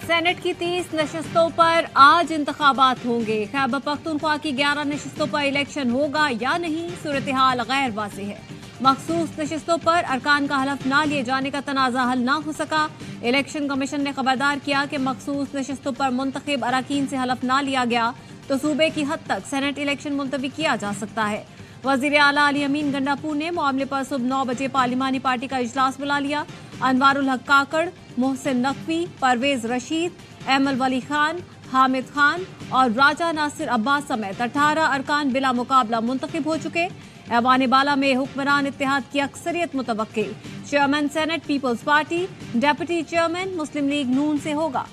Senate की 30 नशस्तों पर आज इंतखाबात होंगे। खैबर पख्तूनख्वा की 11 नशस्तों पर इलेक्शन होगा या नहीं, सूरत हाल गैर वाज़ेह है। मखसूस नशस्तों पर अरकान का हलफ न लिए जाने का तनाज़ा हल न हो सका। इलेक्शन कमीशन ने खबरदार किया कि मखसूस नशस्तों पर मुंतखब अरकान से हलफ न लिया गया तो सूबे की हद तक सेनेट इलेक्शन मुलतवी किया जा सकता है। वज़ीर आला अली अमीन गंडापुर ने मामले पर सुबह 9 बजे पार्लिमानी पार्टी का इजलास बुला लिया। अनवारुल हक काकड़, मोहसिन नकवी, परवेज रशीद, एमल वली खान, हामिद खान और राजा नासिर अब्बास समेत 18 अरकान बिला मुकाबला मुंतखब हो चुके। ऐवान बाला में हुक्मरान इत्तेहाद की अक्सरियत मुतवक्की। Chairman senate Peoples Party, deputy chairman Muslim League नून से होगा।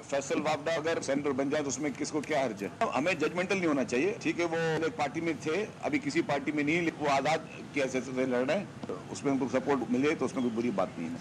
फैसल वापडा अगर सेंटर बन जाए तो उसमें किसको क्या हर्ज है। हमें जजमेंटल नहीं होना चाहिए। ठीक है, वो एक पार्टी में थे, अभी किसी पार्टी में नहीं, वो आजाद की हैसियत से लड़ रहे हैं, तो उसमें उनको सपोर्ट मिले तो उसमें कोई बुरी बात नहीं है।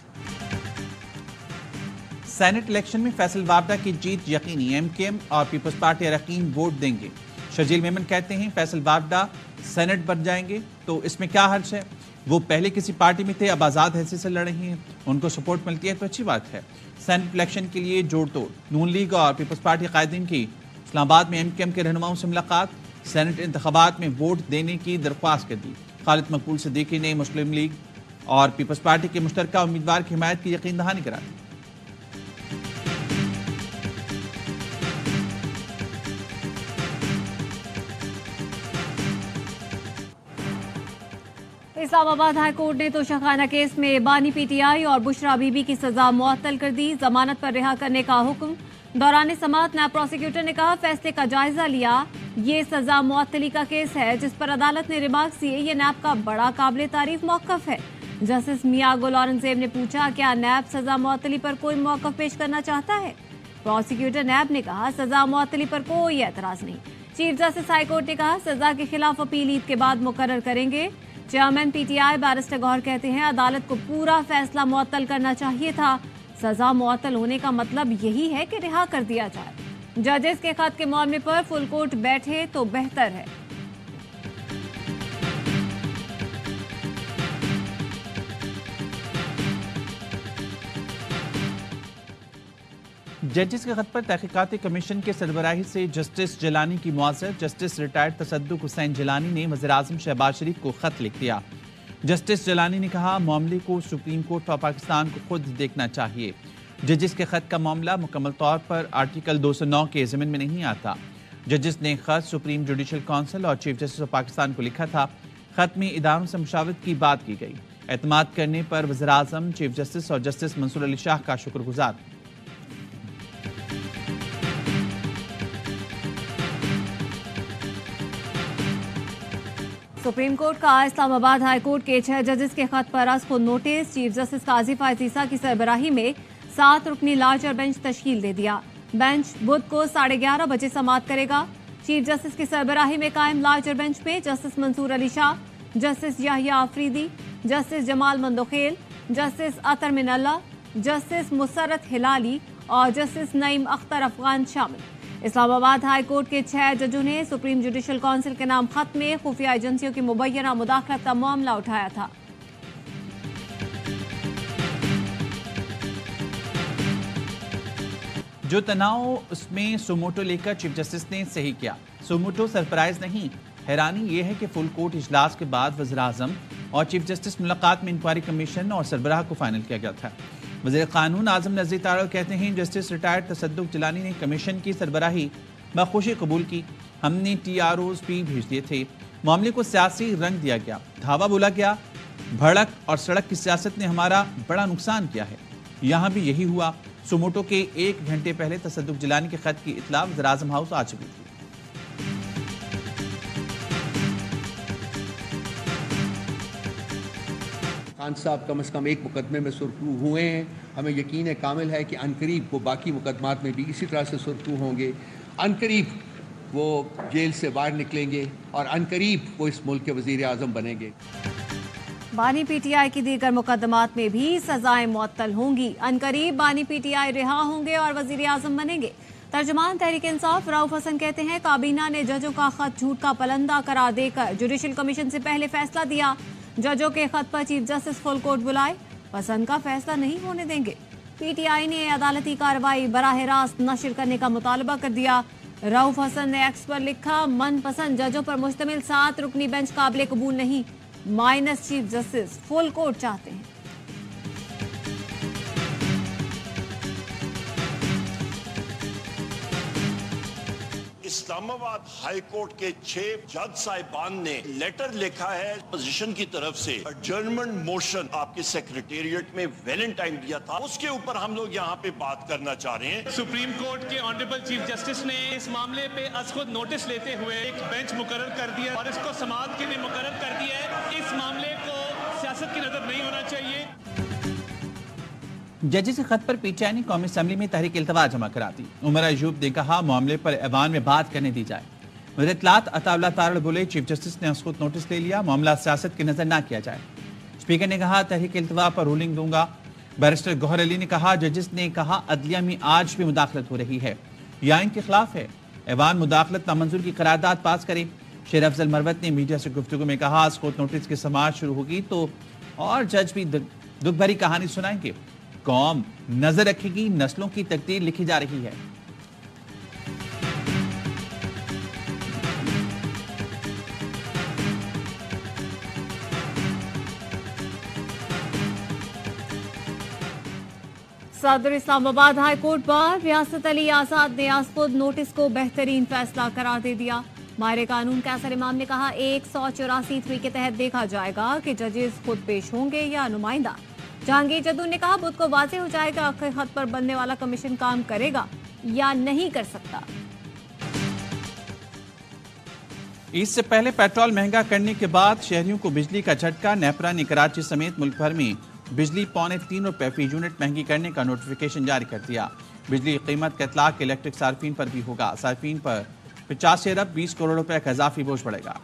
सेनेट इलेक्शन में फैसल वापडा की जीत यकीनी, एमकेएम और पीपल्स पार्टी अरकान वोट देंगे। शजील मेमन कहते हैं फैसल वापडा सेनेट बन जाएंगे तो इसमें क्या हर्ज है। वो पहले किसी पार्टी में थे, अब आज़ाद हैसियत से लड़ रही हैं, उनको सपोर्ट मिलती है तो अच्छी बात है। सेनेट इलेक्शन के लिए जोड़ तोड़। नून लीग और पीपल्स पार्टी कायदीन की इस्लामाबाद में एमकेएम के रहनुमाओं से मुलाकात। सेनेट इंतखाबात में वोट देने की दरख्वास्त कर दी। खालिद मकबूल सिद्दीकी ने मुस्लिम लीग और पीपल्स पार्टी के मुश्तरका उम्मीदवार की हिमायत की यकीन दहानी करा दी। इस्लामाबाद हाई कोर्ट ने तोशाखाना केस में बानी पीटीआई और बुशरा बीबी की सजा मुअत्तल कर दी। जमानत पर रिहा करने का हुक्म। दौरान समाअत नायब प्रोसिक्यूटर ने कहा फैसले का जायजा लिया। ये सजा मुअत्तली का केस है जिस पर अदालत ने रिमार्क्स दिए। ये नैब का बड़ा काबिल तारीफ मौकफ है। जस्टिस मियां गुल औरंगजेब ने पूछा क्या नैब सजा मुअत्तली पर कोई मौकफ पेश करना चाहता है। प्रोसिक्यूटर नैब ने कहा सजा मुअत्तली पर कोई एतराज नहीं। चीफ जस्टिस हाईकोर्ट ने कहा सजा के खिलाफ अपील ईद के बाद मुकर्रर करेंगे। चेयरमैन पीटीआई बैरिस्टर गौहर कहते हैं अदालत को पूरा फैसला मुअत्तल करना चाहिए था। सजा मुअत्तल होने का मतलब यही है कि रिहा कर दिया जाए। जजेस के खत के मामले पर फुल कोर्ट बैठे तो बेहतर है। जजेस के खत पर तहकीकाती कमीशन के सरबराही से जस्टिस जिलानी की मुआज़रत। जस्टिस रिटायर्ड तसद्दुक हुसैन जिलानी ने वज़ीर-ए-आज़म शहबाज शरीफ को खत लिख दिया। जस्टिस जिलानी ने कहा मामले को सुप्रीम कोर्ट ऑफ पाकिस्तान को खुद देखना चाहिए। जजेस के खत का मामला मुकम्मल तौर पर आर्टिकल 209 के ज़िम्न में नहीं आता। जजेस ने खत सुप्रीम जुडिशल काउंसिल और चीफ जस्टिस ऑफ पाकिस्तान को लिखा था। खत में इदारों से मुशावरत की बात की गई। एतमाद करने पर वज़ीर-ए-आज़म, चीफ जस्टिस और जस्टिस मंसूर अली शाह का शुक्रगुजार। सुप्रीम कोर्ट का इस्लामाबाद हाई कोर्ट के 6 जजेस के खत पर आज खुद नोटिस। चीफ जस्टिस काजी फायजीसा की सरबराही में 7 रुकनी लार्जर बेंच तश्कील दे दिया। बेंच बुध को 11:30 बजे समाअत करेगा। चीफ जस्टिस की सरबराही में कायम लार्जर बेंच में justice Mansoor Ali Shah, justice Yahya Afridi, justice Jamal Mandokhail, justice Athar Minallah, justice Musarrat Hilali और जस्टिस नईम अख्तर अफगान शामिल। इस्लामाबाद हाई कोर्ट के 6 जजों ने सुप्रीम जुडिशल काउंसिल के नाम खत में खुफिया एजेंसियों की मुबैना मुदाखलत का मामला उठाया था। जो तनाव उसमें सुमोटो लेकर चीफ जस्टिस ने सही किया। सुमोटो सरप्राइज नहीं, हैरानी यह है कि फुल कोर्ट इजलास के बाद वज़ीर-ए-आज़म और चीफ जस्टिस मुलाकात में इंक्वायरी कमीशन और सरबराह को फाइनल किया गया था। वज़ीर कानून आज़म नज़ीर तारड़ कहते हैं जस्टिस रिटायर्ड तसद्दुक जिलानी ने कमीशन की सरबराही बखुशी कबूल की। हमने TROs भी भेज दिए थे। मामले को सियासी रंग दिया गया, धावा बोला गया। भड़क और सड़क की सियासत ने हमारा बड़ा नुकसान किया है। यहाँ भी यही हुआ। सुमोटो के 1 घंटे पहले तसद्दुक जिलानी के खत की इत्तला वज़ीर-ए-आज़म हाउस आ चुकी थी। खान साहब कम से कम एक मुकदमे में सुरखरू हुए हैं। हमें यकीन कामिल है कि अनकरीब वो बाकी मुकदमात में भी इसी तरह से सुरखरू होंगे। अनकरीब वो जेल से बाहर निकलेंगे और अनकरीब वो इस मुल्क के वज़ीर-ए-आज़म बनेंगे। बानी पीटीआई की दीगर मुकदमात में भी सजाएं मुअत्तल होंगी। अनकरीब बानी पीटीआई रिहा होंगे और वज़ीर-ए-आज़म बनेंगे। तर्जुमान तहरीक इंसाफ रऊफ हसन कहते हैं काबीना ने जजों का खत झूठ का पलंदा करार देकर जुडिशल कमीशन से पहले फैसला दिया। जजों के खत पर चीफ जस्टिस फुल कोर्ट बुलाए, पसंद का फैसला नहीं होने देंगे। पीटीआई ने अदालती कार्रवाई बराह रास्त नशर करने का मुतालबा कर दिया। रऊफ हसन ने एक्स पर लिखा, मनपसंद जजों पर मुश्तमिल 7 रुकनी बेंच काबिल कबूल नहीं, minus chief justice full court चाहते हैं। इस्लामाबाद हाई कोर्ट के 6 जज साहिबान ने लेटर लिखा है पोजीशन की तरफ से। एडजर्नमेंट मोशन आपके सेक्रेटेरिएट में वैलेंटाइन दिया था, उसके ऊपर हम लोग यहाँ पे बात करना चाह रहे हैं। सुप्रीम कोर्ट के ऑनरेबल चीफ जस्टिस ने इस मामले पे अज खुद नोटिस लेते हुए एक बेंच मुकर्रर कर दिया और इसको समाअत के लिए मुकर्रर कर दिया है। इस मामले को सियासत की नजर नहीं होना चाहिए। जज से खत पर पीटीआई ने कौमी असम्बली में तहरीक इल्तवा जमा करा दी। उमर अयूब ने कहा मामले पर ऐवान में बात करने दी जाए। वज़ीर इत्तलात अताउल्लाह तारड़ बोले चीफ जस्टिस ने खुद नोटिस ले लिया, मामला सियासत की नजर ना किया जाए। स्पीकर ने कहा तहरीक इल्तवा पर रूलिंग दूंगा। बैरिस्टर गौहर अली ने कहा जजिस ने कहा अदलिया में आज भी मुदाखलत हो रही है, यह आइन के खिलाफ है। ऐवान मुदाखलत नामंजूर की करारदाद पास करे। शेर अफजल मरवत ने मीडिया से गुफ्तगू में कहा खुद नोटिस की समाअत शुरू होगी तो और जज भी दुख भरी कहानी सुनाएंगे। कौम नजर रखेगी, नस्लों की तकदीर लिखी जा रही है। सदर इस्लामाबाद हाई कोर्ट पर रियासत अली आजाद ने आज खुद नोटिस को बेहतरीन फैसला करार दे दिया। माहिर कानून कैसर इमाम ने कहा 184 के तहत देखा जाएगा कि जजेस खुद पेश होंगे या नुमाइंदा। जहांगीर जदू ने कहा बुध को वाज़ेह हो जाएगा कि खत पर बनने वाला कमीशन काम करेगा या नहीं कर सकता। ईद से पहले पेट्रोल महंगा करने के बाद शहरियों को बिजली का झटका। नेपरा ने कराची समेत मुल्क भर में बिजली ₹3.25 फी यूनिट महंगी करने का नोटिफिकेशन जारी कर दिया। बिजली की कीमत का इतलाक इलेक्ट्रिक सार्फिन पर भी होगा। सार्फिन पर 85 अरब 20 करोड़ रुपए का इजाफी बोझ पड़ेगा।